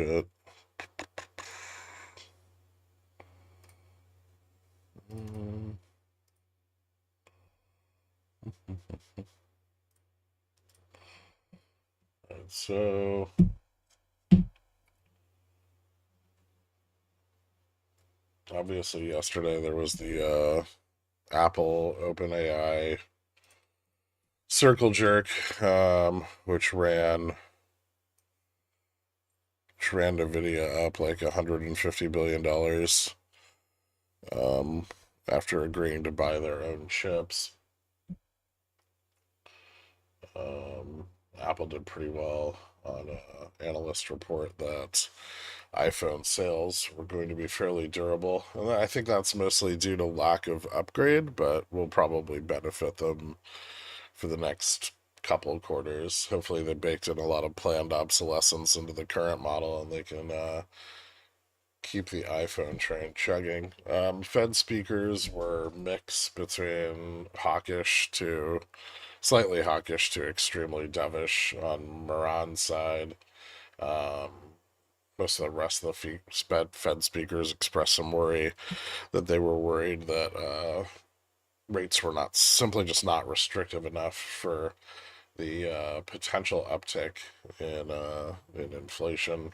Good. Mm. So obviously yesterday there was the Apple OpenAI circle jerk, which ran Nvidia up like $150 billion um, after agreeing to buy their own chips. Um, Apple did pretty well on an analyst report that iPhone sales were going to be fairly durable. And I think that's mostly due to lack of upgrade, but will probably benefit them for the next couple of quarters. Hopefully, they baked in a lot of planned obsolescence into the current model and they can keep the iPhone train chugging. Fed speakers were mixed between hawkish to slightly hawkish to extremely dovish on Moran's side. Um, Most of the rest of the Fed speakers expressed some worry that they were worried that rates were not simply just not restrictive enough for the potential uptick in inflation.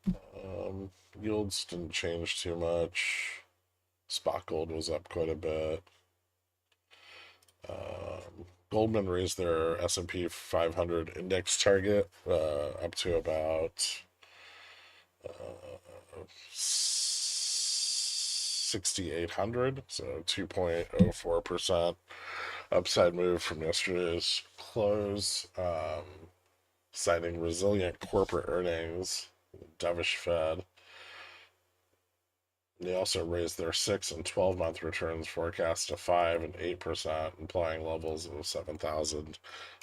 Um, Yields didn't change too much. Spot gold was up quite a bit. Goldman raised their S&P 500 index target up to about 6,800, so 2.04% upside move from yesterday's close, citing resilient corporate earnings, dovish Fed. They also raised their 6 and 12-month returns forecast to 5 and 8%, implying levels of 7,000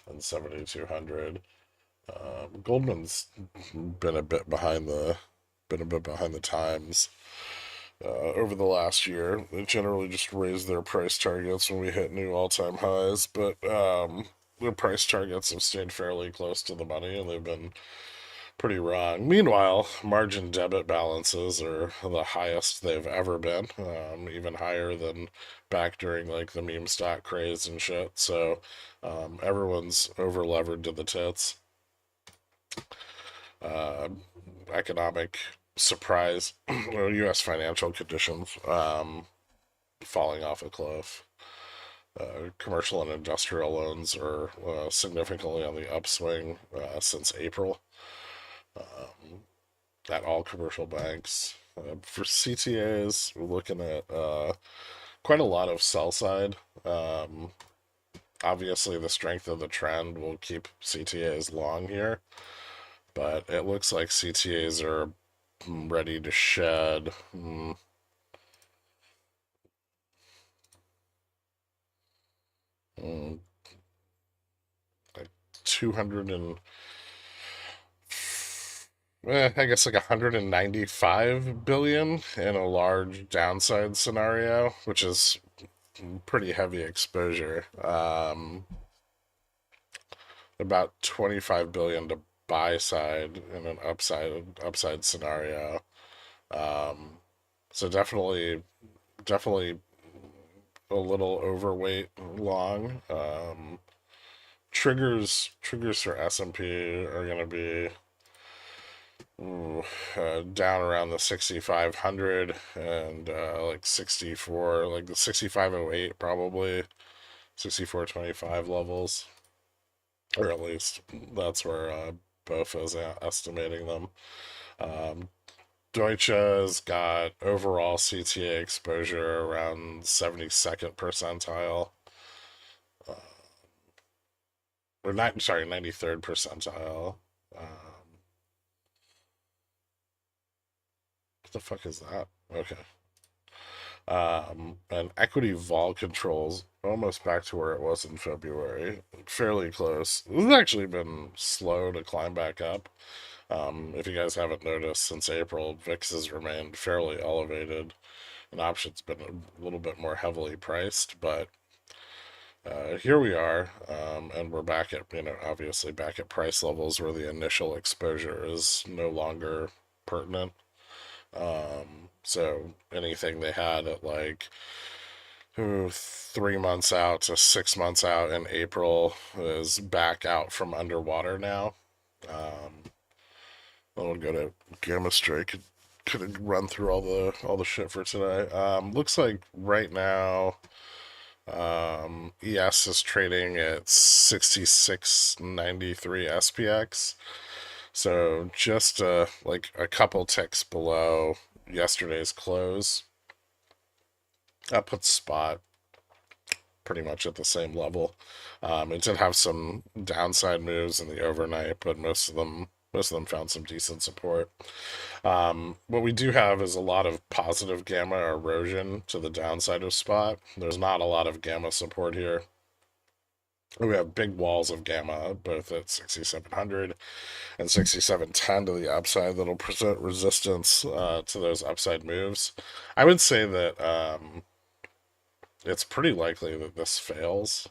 and 7,200. Goldman's been a bit behind the times over the last year. They generally just raise their price targets when we hit new all-time highs, but their price targets have stayed fairly close to the money, and they've been pretty wrong. Meanwhile, margin debit balances are the highest they've ever been, even higher than back during like the meme stock craze and shit. So everyone's over levered to the tits. Uh, Economic surprise, U.S. financial conditions falling off a cliff. Commercial and industrial loans are significantly on the upswing since April at all commercial banks. For CTAs, we're looking at quite a lot of sell side. Um, Obviously, the strength of the trend will keep CTAs long here, but it looks like CTAs are ready to shed. Mm, like 200 and I guess like 195 billion in a large downside scenario, which is pretty heavy exposure. About 25 billion to buy side in an upside scenario. Um, so definitely a little overweight long. Triggers for S&P are going to be down around the 6,500 and like 64, like the 6,508 probably 6,425 levels, or at least that's where BOFA is estimating them. Um, Deutsche's got overall CTA exposure around 72nd percentile, uh, or not, sorry, 93rd percentile. What the fuck is that? Okay. And equity vol controls almost back to where it was in February, fairly close. This has actually been slow to climb back up. If you guys haven't noticed, since April, VIX has remained fairly elevated, and options been a little bit more heavily priced, but here we are, and we're back at, obviously back at price levels where the initial exposure is no longer pertinent. So anything they had at like 3 months out to 6 months out in April is back out from underwater now. Um, I'll go to Gamma Strike. Could run through all the shit for today. Looks like right now, ES is trading at 66.93 SPX. So just like a couple ticks below yesterday's close. That puts spot pretty much at the same level. It did have some downside moves in the overnight, but most of them found some decent support. What we do have is a lot of positive gamma erosion to the downside of spot. There's not a lot of gamma support here. We have big walls of gamma, both at 6,700 and 6,710 to the upside that'll present resistance to those upside moves. I would say that it's pretty likely that this fails.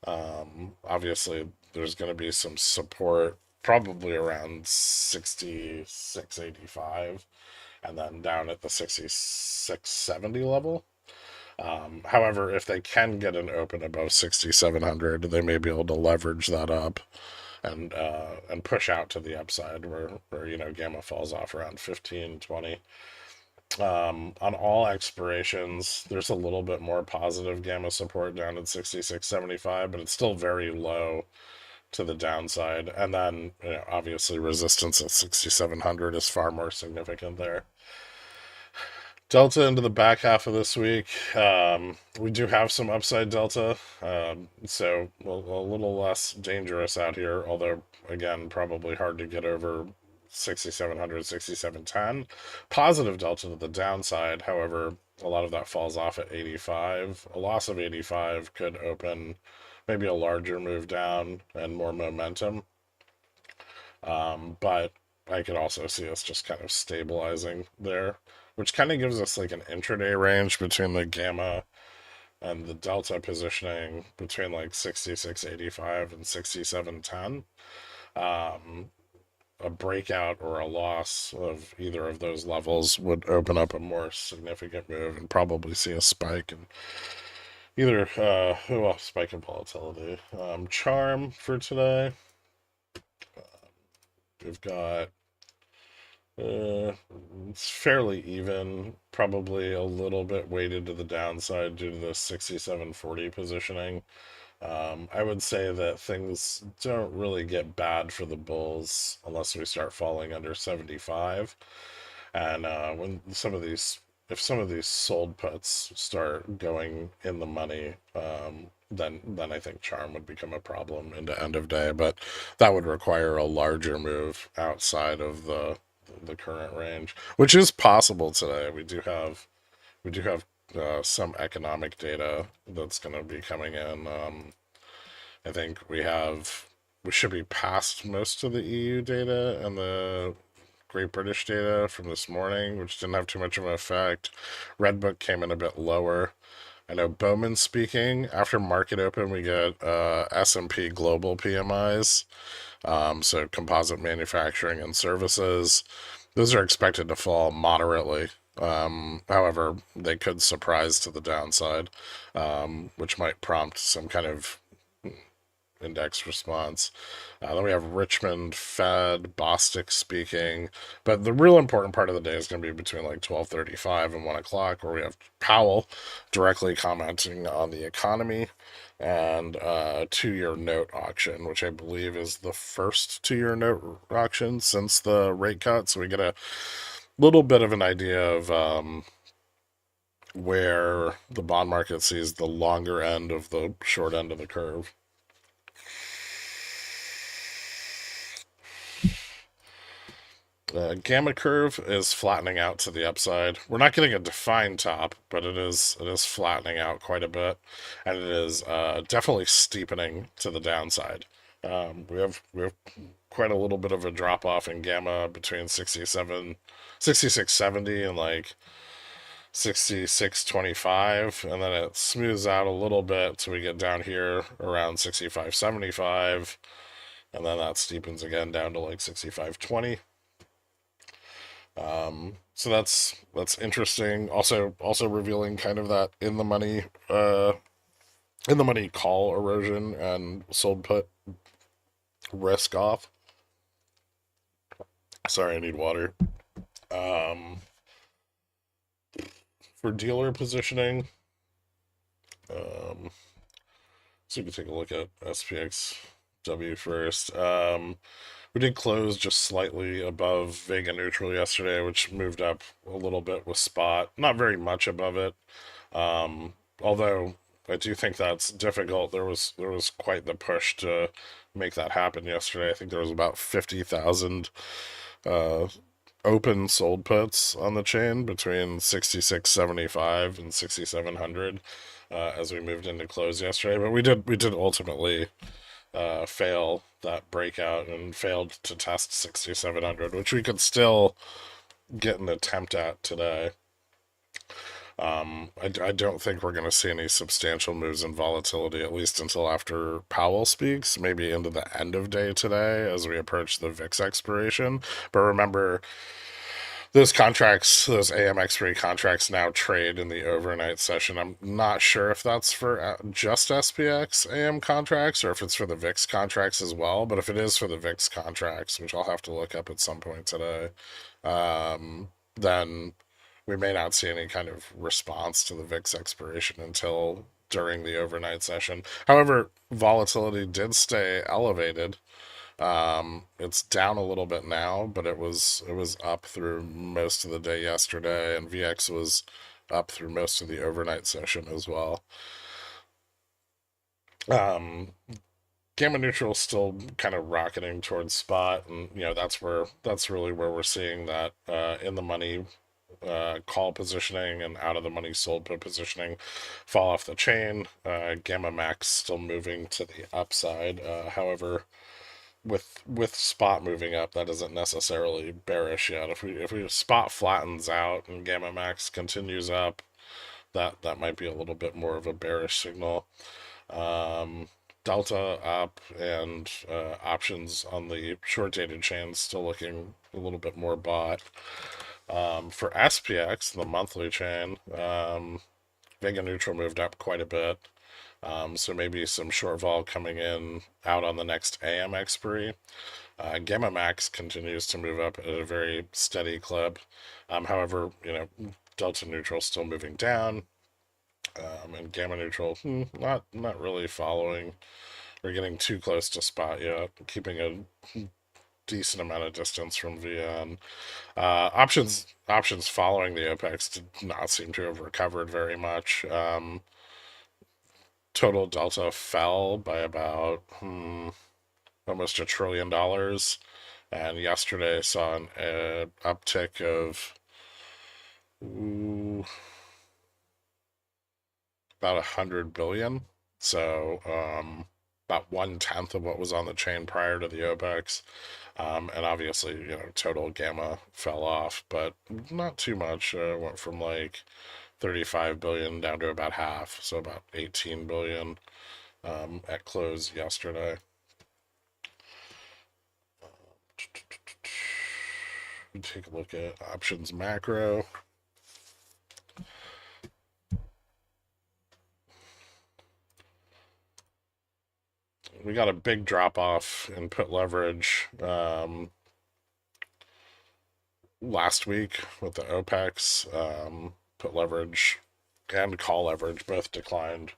Obviously, there's going to be some support probably around 66.85 and then down at the 66.70 level. However, if they can get an open above 6,700, they may be able to leverage that up and push out to the upside where gamma falls off around 15-20. On all expirations, there's a little bit more positive gamma support down at 66.75, but it's still very low to the downside. And then, obviously, resistance at 6,700 is far more significant there. Delta into the back half of this week. We do have some upside delta, so a little less dangerous out here, although, again, probably hard to get over 6,700, 6,710. Positive delta to the downside, however, a lot of that falls off at 85. A loss of 85 could open maybe a larger move down and more momentum. But I could also see us just kind of stabilizing there, which kind of gives us like an intraday range between the gamma and the delta positioning between like 66.85 and 67.10. A breakout or a loss of either of those levels would open up a more significant move and probably see a spike in either spike in volatility. Charm for today. We've got it's fairly even, probably a little bit weighted to the downside due to the 67.40 positioning. I would say that things don't really get bad for the bulls unless we start falling under 75. And when if some of these sold puts start going in the money, then I think charm would become a problem into end of day. But that would require a larger move outside of the current range, which is possible today. We do have some economic data that's going to be coming in. I think we should be past most of the EU data and the Great British data from this morning, which didn't have too much of an effect. Redbook came in a bit lower. I know Bowman's speaking. After market open, we get S&P Global PMIs, so composite manufacturing and services. Those are expected to fall moderately. However, they could surprise to the downside, which might prompt some kind of index response. Then we have Richmond, Fed, Bostic speaking. But the real important part of the day is going to be between like 12:35 and 1 o'clock, where we have Powell directly commenting on the economy and 2-year note auction, which I believe is the first 2-year note auction since the rate cut. So we get a little bit of an idea of where the bond market sees the longer end of the short end of the curve. Gamma curve is flattening out to the upside. We're not getting a defined top, but it is flattening out quite a bit, and it is definitely steepening to the downside. We have quite a little bit of a drop off in gamma between 66.70 and like 66.25, and then it smooths out a little bit so we get down here around 65.75, and then that steepens again down to like 65.20. So that's interesting. Also revealing kind of that in the money call erosion and sold put risk off. Sorry, I need water. Um, for dealer positioning, um, so we can take a look at SPXW first. We did close just slightly above Vega neutral yesterday, which moved up a little bit with spot. Not very much above it. Although I do think that's difficult. There was quite the push to make that happen yesterday. I think there was about 50,000 uh, open sold puts on the chain between 66.75 and 6700 as we moved into close yesterday. But we did ultimately fail that breakout and failed to test 6700, which we could still get an attempt at today. I don't think we're going to see any substantial moves in volatility, at least until after Powell speaks, maybe into the end of day today as we approach the VIX expiration. But remember, those contracts, those AM expiry contracts now trade in the overnight session. I'm not sure if that's for just SPX AM contracts or if it's for the VIX contracts as well. But if it is for the VIX contracts, which I'll have to look up at some point today, then we may not see any kind of response to the VIX expiration until during the overnight session. However, volatility did stay elevated. It's down a little bit now, but it was up through most of the day yesterday, and VX was up through most of the overnight session as well. Um, Gamma neutral is still kind of rocketing towards spot, and that's really where we're seeing that in the money call positioning and out of the money sold put positioning fall off the chain. Gamma max still moving to the upside. However, with spot moving up, that isn't necessarily bearish yet. If we spot flattens out and gamma max continues up, that might be a little bit more of a bearish signal. Um, Delta up and options on the short dated chain still looking a little bit more bought. For SPX, the monthly chain, Vega neutral moved up quite a bit. So maybe some short vol coming in out on the next AM expiry. Gamma max continues to move up at a very steady clip. However, delta neutral still moving down, and gamma neutral not really following. We're getting too close to spot yet, keeping a decent amount of distance from VN. Options following the OPEX did not seem to have recovered very much. Total delta fell by about almost $1 trillion, and yesterday saw an uptick of about 100 billion. So about 1/10 of what was on the chain prior to the OPEX. And obviously, total gamma fell off, but not too much. Went from like 35 billion down to about half, so about 18 billion at close yesterday. Take a look at options macro. We got a big drop off in put leverage last week with the OPEX. Put leverage and call leverage both declined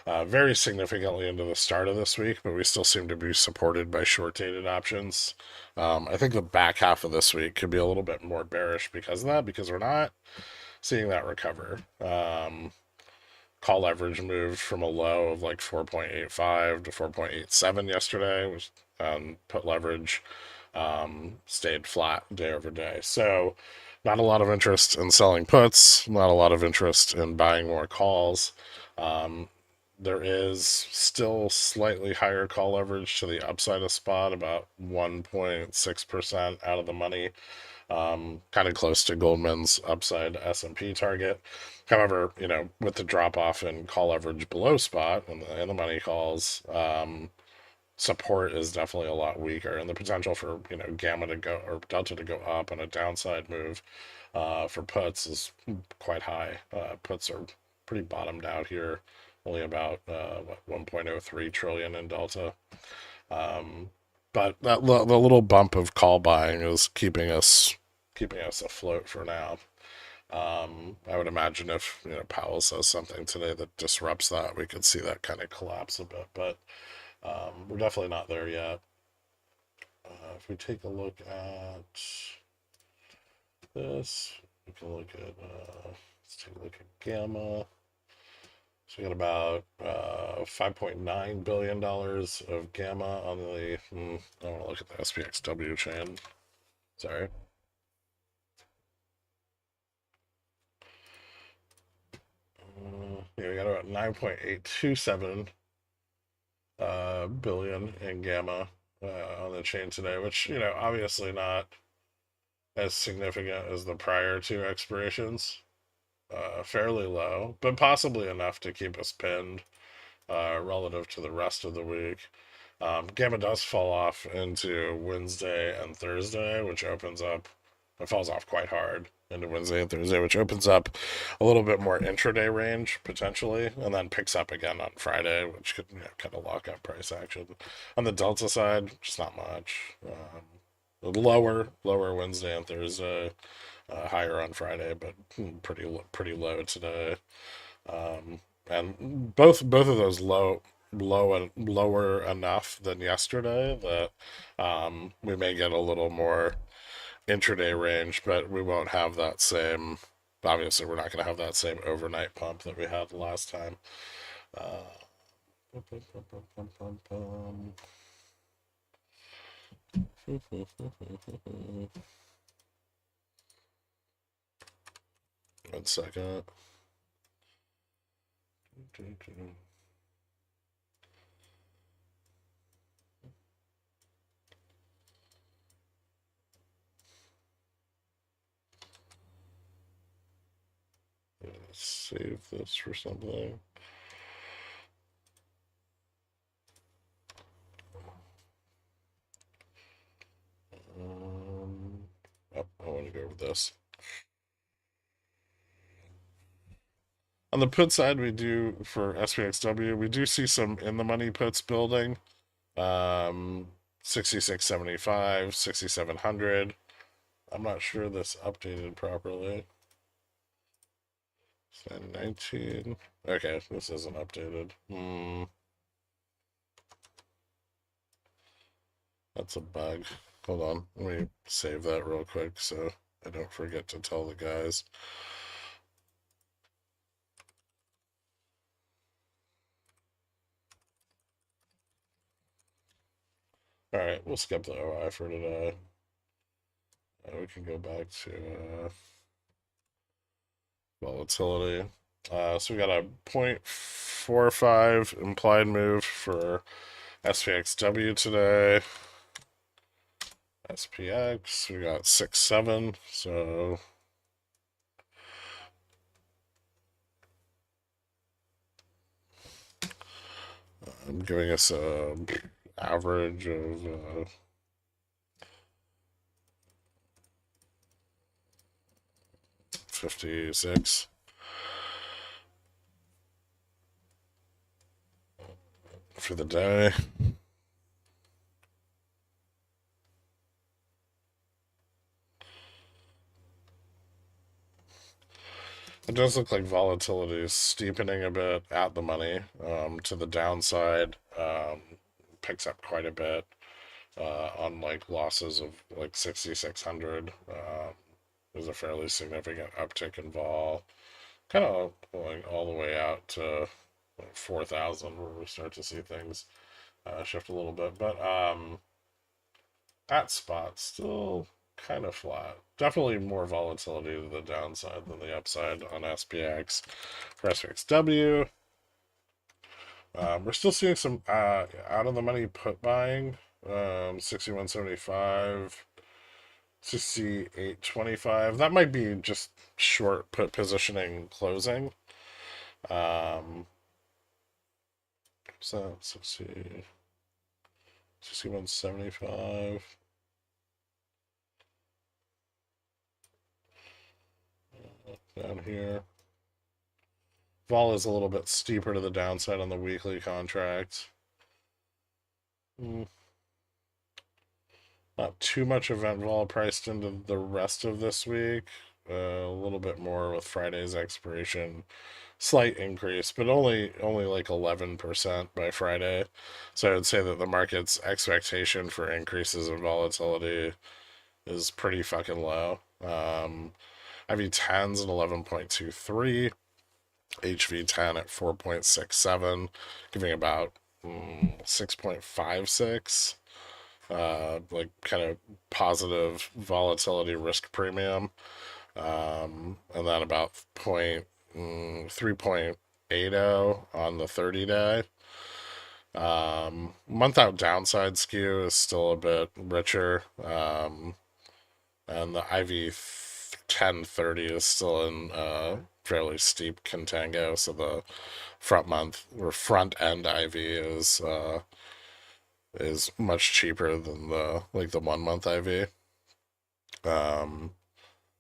very significantly into the start of this week, but we still seem to be supported by short dated options. I think the back half of this week could be a little bit more bearish because of that, because we're not seeing that recover. Call leverage moved from a low of like 4.85 to 4.87 yesterday, which put leverage stayed flat day over day. So not a lot of interest in selling puts, not a lot of interest in buying more calls. there is still slightly higher call leverage to the upside of spot, about 1.6% out of the money, kind of close to Goldman's upside S&P target. However, with the drop off in call leverage below spot and the money calls, support is definitely a lot weaker, and the potential for gamma to go or delta to go up on a downside move for puts is quite high. Puts are pretty bottomed out here, only about 1.03 trillion in delta. But the little bump of call buying is keeping us afloat for now. I would imagine if Powell says something today that disrupts that, we could see that kind of collapse a bit. But we're definitely not there yet. If we take a look at this, we can look at let's take a look at gamma. So we got about $5.9 billion of gamma on the. I want to look at the SPXW chain. Sorry. We got about 9.827 billion in gamma on the chain today, which obviously not as significant as the prior two expirations. Fairly low, but possibly enough to keep us pinned relative to the rest of the week. Gamma does fall off into Wednesday and Thursday, which opens up, it falls off quite hard into Wednesday and Thursday, which opens up a little bit more intraday range potentially, and then picks up again on Friday, which could kind of lock up price action. On the Delta side, just not much. Lower Wednesday and Thursday, higher on Friday, but pretty low today. And both of those lower enough than yesterday that we may get a little more intraday range, but we won't have that same. Obviously, we're not going to have that same overnight pump that we had last time. One second. Let's save this for something. I want to go with this. On the put side, we do for SPXW, we do see some in the money puts building. 6675, 6700. I'm not sure this updated properly. 19. Okay, this isn't updated. That's a bug. Hold on, let me save that real quick so I don't forget to tell the guys. All right, we'll skip the OI for today. We can go back to volatility. So we got a 0.45 implied move for SPXW today. SPX, we got 6.7, so I'm giving us a average of 56. For the day. It does look like volatility is steepening a bit at the money to the downside. Picks up quite a bit on like losses of like 6,600. There's a fairly significant uptick in vol, kind of going all the way out to 4,000 where we start to see things shift a little bit. But at spot, still kind of flat. Definitely more volatility to the downside than the upside on SPX. For SPXW, We're still seeing some out of the money put buying. 61.75, 68.25. That might be just short put positioning closing. So 61.75. Down here. Vol is a little bit steeper to the downside on the weekly contract. Not too much event vol priced into the rest of this week. A little bit more with Friday's expiration. Slight increase, but only like 11% by Friday. So I would say that the market's expectation for increases in volatility is pretty fucking low. IV10's at 11.23, HV10 at 4.67, giving about 6.56. Like kind of positive volatility risk premium, and then about 3.80 on the 30-day. Month out downside skew is still a bit richer, and the IV 1030 is still in fairly steep contango. So the front month or front end IV is much cheaper than the 1 month IV.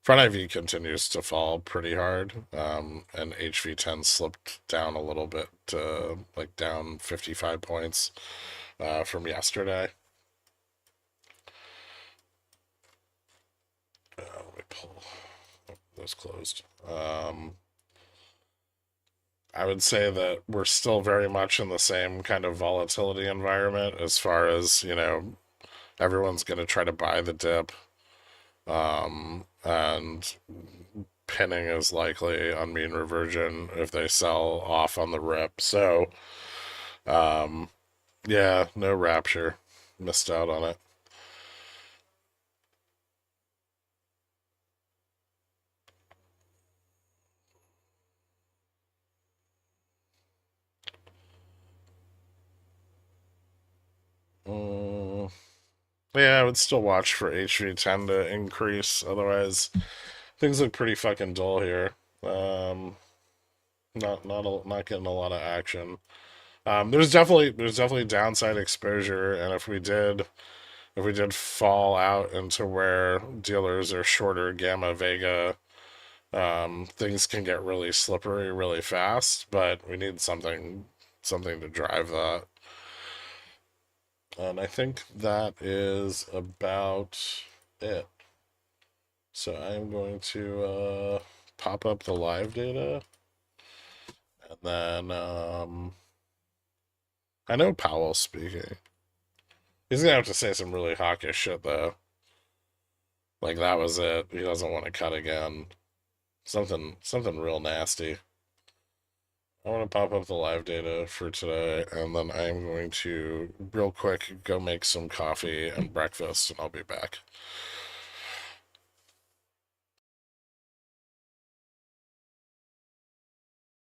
Front IV continues to fall pretty hard, and HV10 slipped down a little bit, like down 55 points from yesterday. Let me pull. Oh, those closed. I would say that we're still very much in the same kind of volatility environment as far as, everyone's going to try to buy the dip, and pinning is likely on mean reversion if they sell off on the rip. So, um, yeah, no rapture. Missed out on it. Mm, yeah, I would still watch for HV10 to increase. Otherwise, things look pretty fucking dull here. Um, not getting a lot of action. There's definitely downside exposure, and if we did fall out into where dealers are shorter gamma vega, things can get really slippery really fast. But we need something to drive that, and I think that is about it. So I'm going to pop up the live data, and then I know Powell's speaking. He's gonna have to say some really hawkish shit though. Like that was it. He doesn't want to cut again. Something real nasty. I want to pop up the live data for today, and then I'm going to real quick go make some coffee and breakfast, and I'll be back.